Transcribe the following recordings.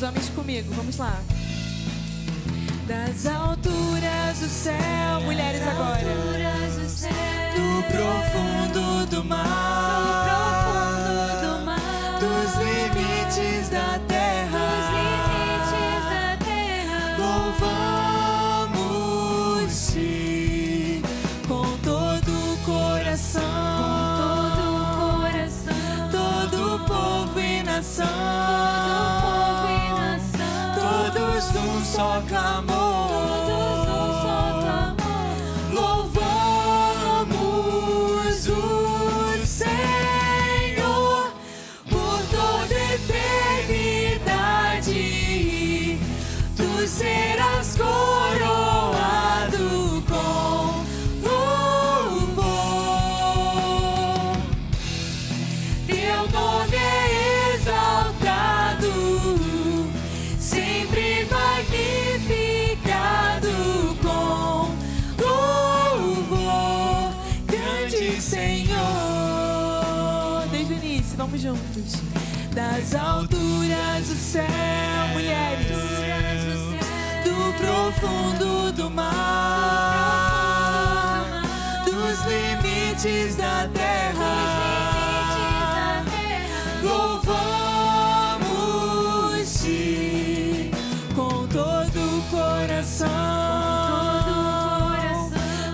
homens comigo, vamos lá. Das alturas do céu, mulheres agora. Do profundo do mar, dos limites da terra, louvamos-te com todo o coração, todo povo e nação, todos num só clamor. Louvamos o Senhor por toda eternidade. Tu serás coroado com louvor. Teu nome é exaltado, sempre magnificado com louvor. Grande Senhor. Desde o início, vamos juntos. Das alturas do céu, mulheres, do profundo do mar, dos limites da terra, louvamos-te com todo o coração,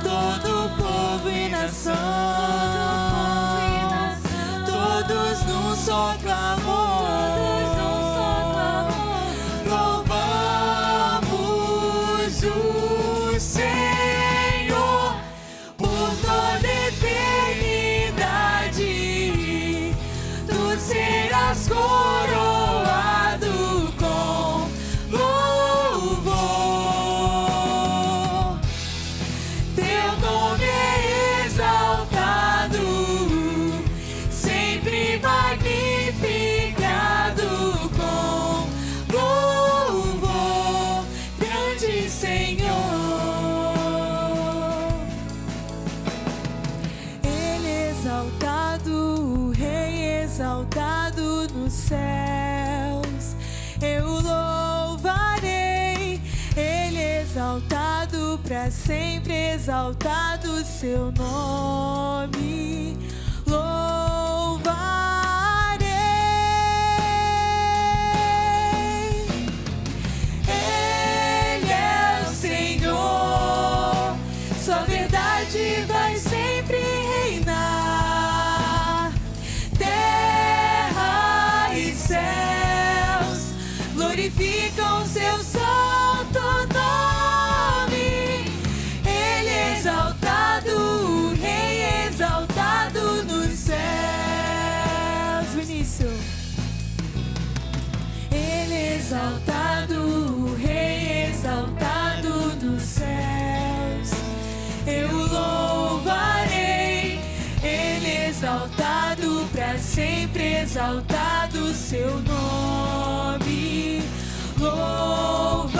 todo povo e nação, todos num só clamor. Louvamos o Senhor por toda eternidade. Tu serás coroado com louvor. Teu nome é exaltado, sempre magnificado com louvor. Grande Senhor. Ele exaltado, o Rei exaltado nos céus. Eu louvarei, Ele exaltado para sempre, exaltado o seu nome. Louvarei. Ele é o Senhor, sua verdade vai sempre reinar. Terra e céus glorificam seu santo nome. Ele é exaltado, o Rei exaltado nos céus. Vinícius. Ele é exaltado, o Rei exaltado nos céus. Eu louvarei, Ele exaltado para sempre, exaltado o seu nome. Louvarei.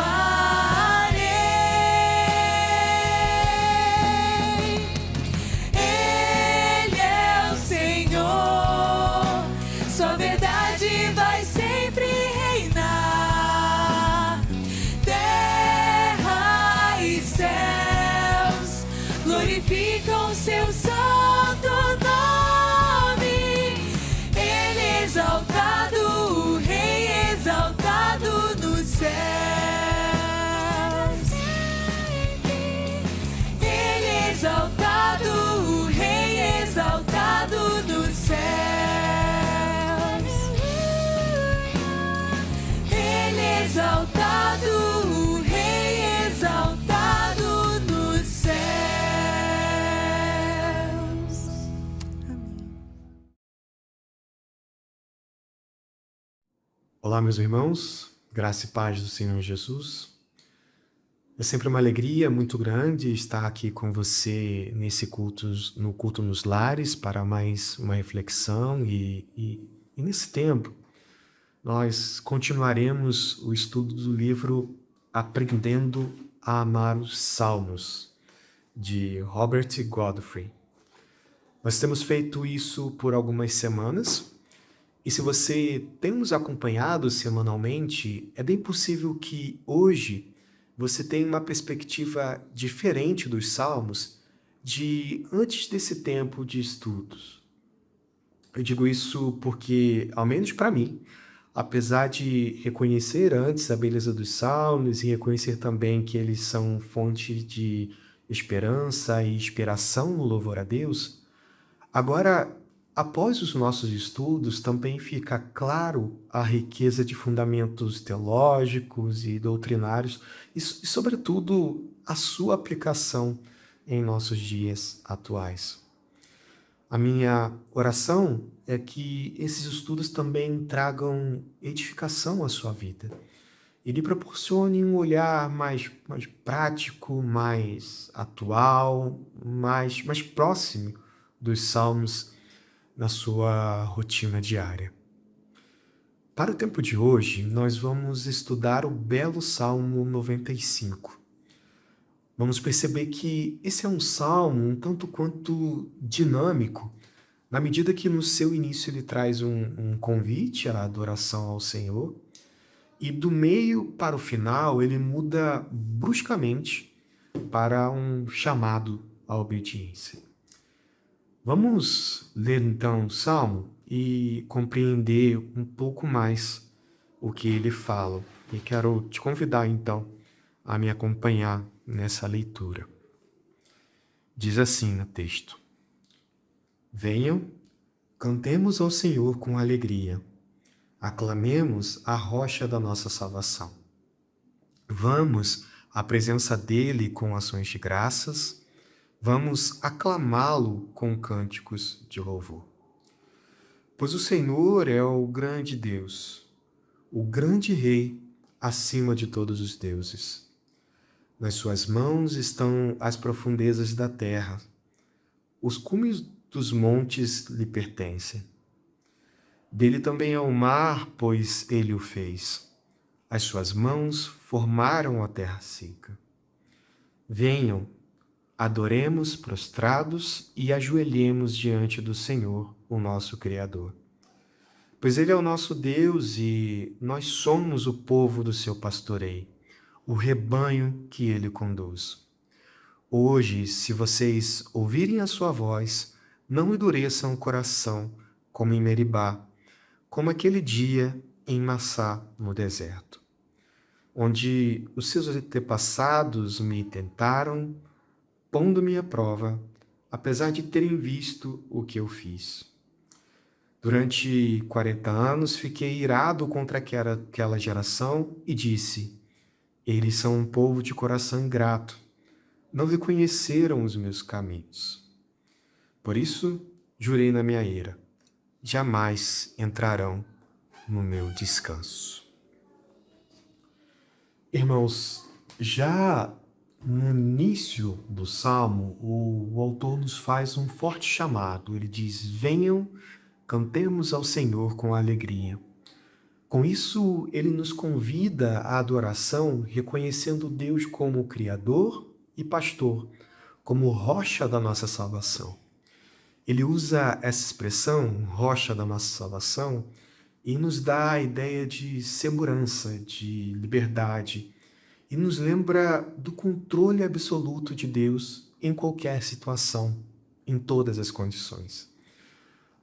Ele é o Senhor, sua verdade vai sempre reinar. Terra e céus glorificam seu santo nome. Ele é exaltado, o Rei exaltado nos céus. Ele é exaltado, o Rei exaltado nos céus. Ele é exaltado, o Rei exaltado nos céus. Amém. Olá, meus irmãos, graça e paz do Senhor Jesus. É sempre uma alegria muito grande estar aqui com você no culto nos lares para mais uma reflexão e nesse tempo nós continuaremos o estudo do livro Aprendendo a Amar os Salmos, de Robert Godfrey. Nós temos feito isso por algumas semanas E se você tem nos acompanhado semanalmente, é bem possível que hoje você tenha uma perspectiva diferente dos Salmos de antes desse tempo de estudos. Eu digo isso porque, ao menos para mim, apesar de reconhecer antes a beleza dos Salmos e reconhecer também que eles são fonte de esperança e inspiração no louvor a Deus, agora, após os nossos estudos, também fica claro a riqueza de fundamentos teológicos e doutrinários e, sobretudo, a sua aplicação em nossos dias atuais. A minha oração é que esses estudos também tragam edificação à sua vida e lhe proporcionem um olhar mais prático, mais atual, mais próximo dos Salmos na sua rotina diária. Para o tempo de hoje, nós vamos estudar o belo Salmo 95. Vamos perceber que esse é um salmo um tanto quanto dinâmico, na medida que no seu início ele traz um convite à adoração ao Senhor, e do meio para o final ele muda bruscamente para um chamado à obediência. Vamos ler então o Salmo e compreender um pouco mais o que ele fala. E quero te convidar então a me acompanhar nessa leitura. Diz assim no texto: Venham, cantemos ao Senhor com alegria, aclamemos a rocha da nossa salvação. Vamos à presença dele com ações de graças, vamos aclamá-lo com cânticos de louvor. Pois o Senhor é o grande Deus, o grande Rei acima de todos os deuses. Nas suas mãos estão as profundezas da terra, os cumes dos montes lhe pertencem. Dele também é o mar, pois ele o fez. As suas mãos formaram a terra seca. Venham, adoremos prostrados e ajoelhemos diante do Senhor, o nosso Criador. Pois ele é o nosso Deus e nós somos o povo do seu pastoreio, o rebanho que ele conduz. Hoje, se vocês ouvirem a sua voz, não endureçam o coração como em Meribá, como aquele dia em Massá, no deserto, onde os seus antepassados me tentaram, pondo-me à prova, apesar de terem visto o que eu fiz. Durante 40 anos fiquei irado contra aquela geração e disse: eles são um povo de coração ingrato, não reconheceram os meus caminhos. Por isso, jurei na minha ira, jamais entrarão no meu descanso. Irmãos, já no início do Salmo, o autor nos faz um forte chamado. Ele diz: venham, cantemos ao Senhor com alegria. Com isso, ele nos convida à adoração, reconhecendo Deus como Criador e Pastor, como rocha da nossa salvação. Ele usa essa expressão, rocha da nossa salvação, e nos dá a ideia de segurança, de liberdade, e nos lembra do controle absoluto de Deus em qualquer situação, em todas as condições.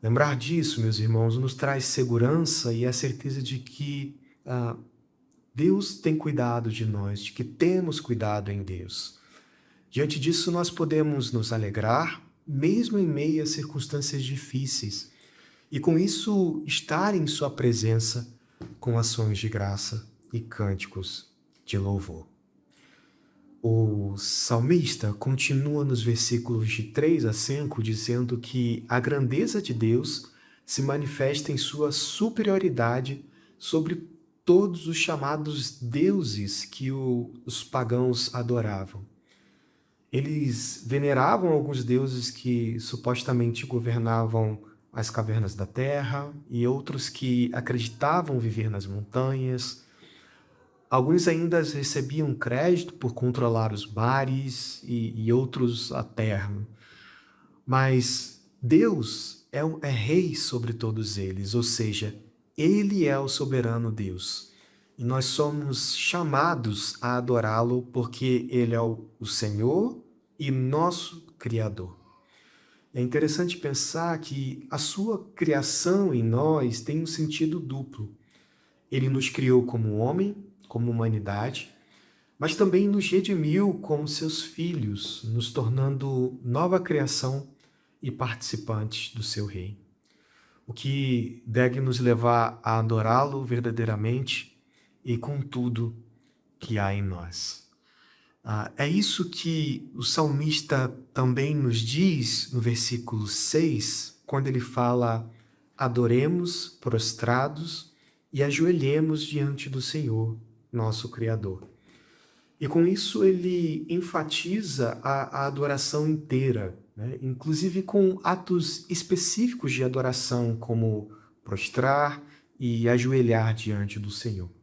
Lembrar disso, meus irmãos, nos traz segurança e a certeza de que Deus tem cuidado de nós, de que temos cuidado em Deus. Diante disso, nós podemos nos alegrar, mesmo em meio a circunstâncias difíceis, e com isso estar em sua presença com ações de graça e cânticos de louvor. O salmista continua nos versículos de 3 a 5 dizendo que a grandeza de Deus se manifesta em sua superioridade sobre todos os chamados deuses que os pagãos adoravam. Eles veneravam alguns deuses que supostamente governavam as cavernas da terra e outros que acreditavam viver nas montanhas. Alguns ainda recebiam crédito por controlar os mares e outros a terra. Mas Deus é rei sobre todos eles, ou seja, ele é o soberano Deus. E nós somos chamados a adorá-lo porque ele é o Senhor e nosso Criador. É interessante pensar que a sua criação em nós tem um sentido duplo. Ele nos criou como homem, como humanidade, mas também nos redimiu como seus filhos, nos tornando nova criação e participantes do seu reino. O que deve nos levar a adorá-lo verdadeiramente e com tudo que há em nós. É isso que o salmista também nos diz no versículo 6, quando ele fala: adoremos prostrados e ajoelhemos diante do Senhor, nosso Criador. E com isso ele enfatiza a adoração inteira, né? Inclusive com atos específicos de adoração, como prostrar e ajoelhar diante do Senhor.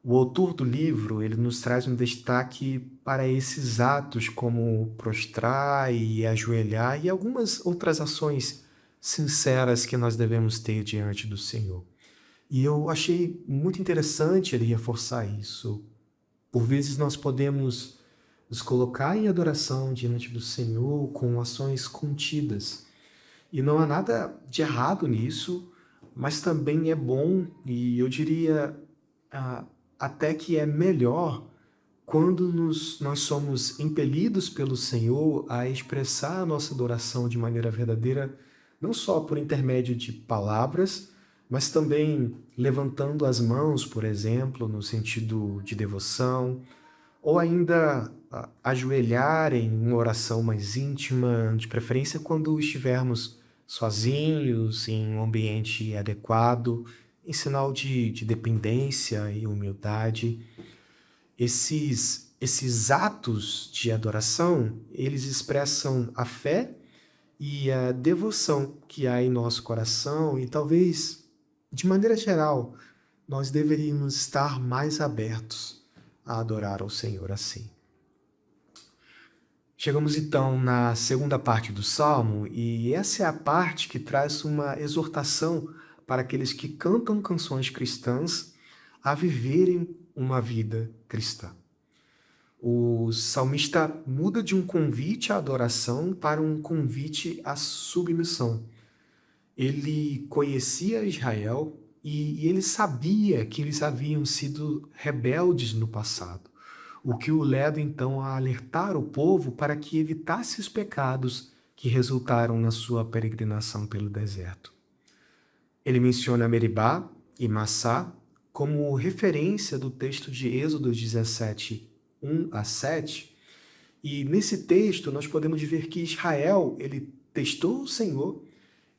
O autor do livro, ele nos traz um destaque para esses atos, como prostrar e ajoelhar, e algumas outras ações sinceras que nós devemos ter diante do Senhor. E eu achei muito interessante ele reforçar isso. Por vezes nós podemos nos colocar em adoração diante do Senhor com ações contidas. E não há nada de errado nisso, mas também é bom, e eu diria até que é melhor, quando nós somos impelidos pelo Senhor a expressar a nossa adoração de maneira verdadeira, não só por intermédio de palavras, mas também levantando as mãos, por exemplo, no sentido de devoção, ou ainda ajoelhar em uma oração mais íntima, de preferência quando estivermos sozinhos, em um ambiente adequado, em sinal de dependência e humildade. Esses atos de adoração, eles expressam a fé e a devoção que há em nosso coração, e talvez, de maneira geral, nós deveríamos estar mais abertos a adorar ao Senhor assim. Chegamos então na segunda parte do Salmo, e essa é a parte que traz uma exortação para aqueles que cantam canções cristãs a viverem uma vida cristã. O salmista muda de um convite à adoração para um convite à submissão. Ele conhecia Israel e ele sabia que eles haviam sido rebeldes no passado, o que o leva então a alertar o povo para que evitasse os pecados que resultaram na sua peregrinação pelo deserto. Ele menciona Meribá e Massá como referência do texto de Êxodo 17, 1-7, e nesse texto nós podemos ver que Israel ele testou o Senhor,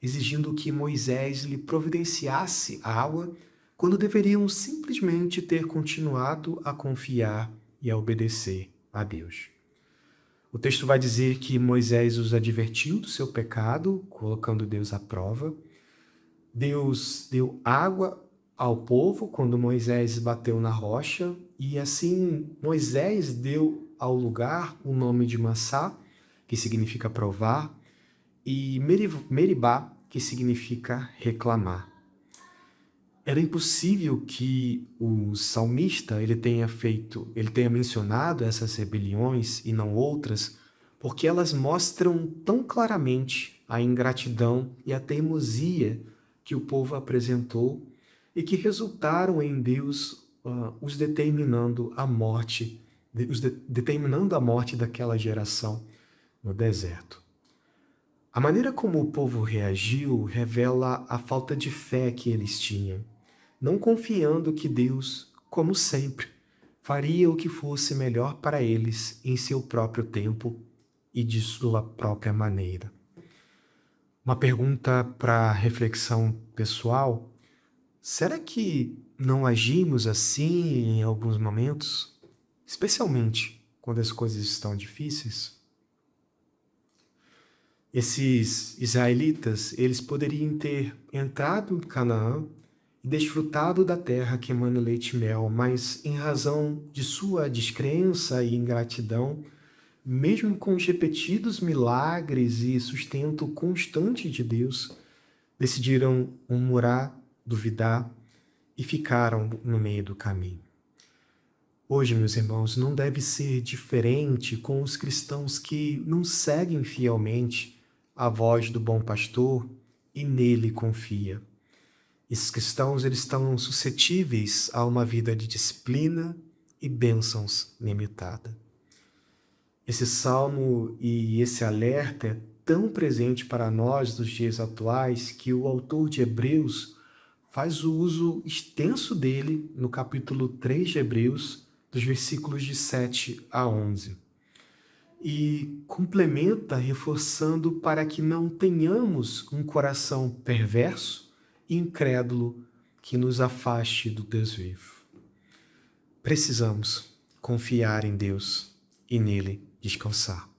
exigindo que Moisés lhe providenciasse água, quando deveriam simplesmente ter continuado a confiar e a obedecer a Deus. O texto vai dizer que Moisés os advertiu do seu pecado, colocando Deus à prova. Deus deu água ao povo quando Moisés bateu na rocha, e assim Moisés deu ao lugar o nome de Massá, que significa provar, e Meribá, que significa reclamar. Era impossível que o salmista ele tenha mencionado essas rebeliões e não outras, porque elas mostram tão claramente a ingratidão e a teimosia que o povo apresentou e que resultaram em Deus os determinando a morte daquela geração no deserto. A maneira como o povo reagiu revela a falta de fé que eles tinham, não confiando que Deus, como sempre, faria o que fosse melhor para eles em seu próprio tempo e de sua própria maneira. Uma pergunta para reflexão pessoal: será que não agimos assim em alguns momentos, especialmente quando as coisas estão difíceis? Esses israelitas, eles poderiam ter entrado em Canaã e desfrutado da terra que emana leite e mel, mas em razão de sua descrença e ingratidão, mesmo com os repetidos milagres e sustento constante de Deus, decidiram murmurar, duvidar e ficaram no meio do caminho. Hoje, meus irmãos, não deve ser diferente com os cristãos que não seguem fielmente a voz do bom pastor e nele confia. Esses cristãos, eles estão suscetíveis a uma vida de disciplina e bênçãos limitada. Esse salmo e esse alerta é tão presente para nós nos dias atuais que o autor de Hebreus faz o uso extenso dele no capítulo 3 de Hebreus, dos versículos de 7 a 11. E complementa reforçando para que não tenhamos um coração perverso e incrédulo que nos afaste do Deus vivo. Precisamos confiar em Deus e nele descansar.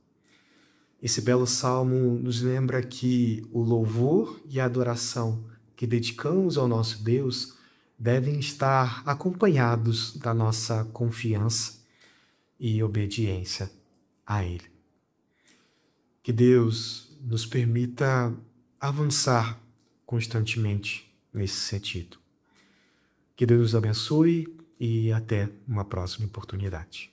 Esse belo salmo nos lembra que o louvor e a adoração que dedicamos ao nosso Deus devem estar acompanhados da nossa confiança e obediência a Ele. Que Deus nos permita avançar constantemente nesse sentido. Que Deus nos abençoe e até uma próxima oportunidade.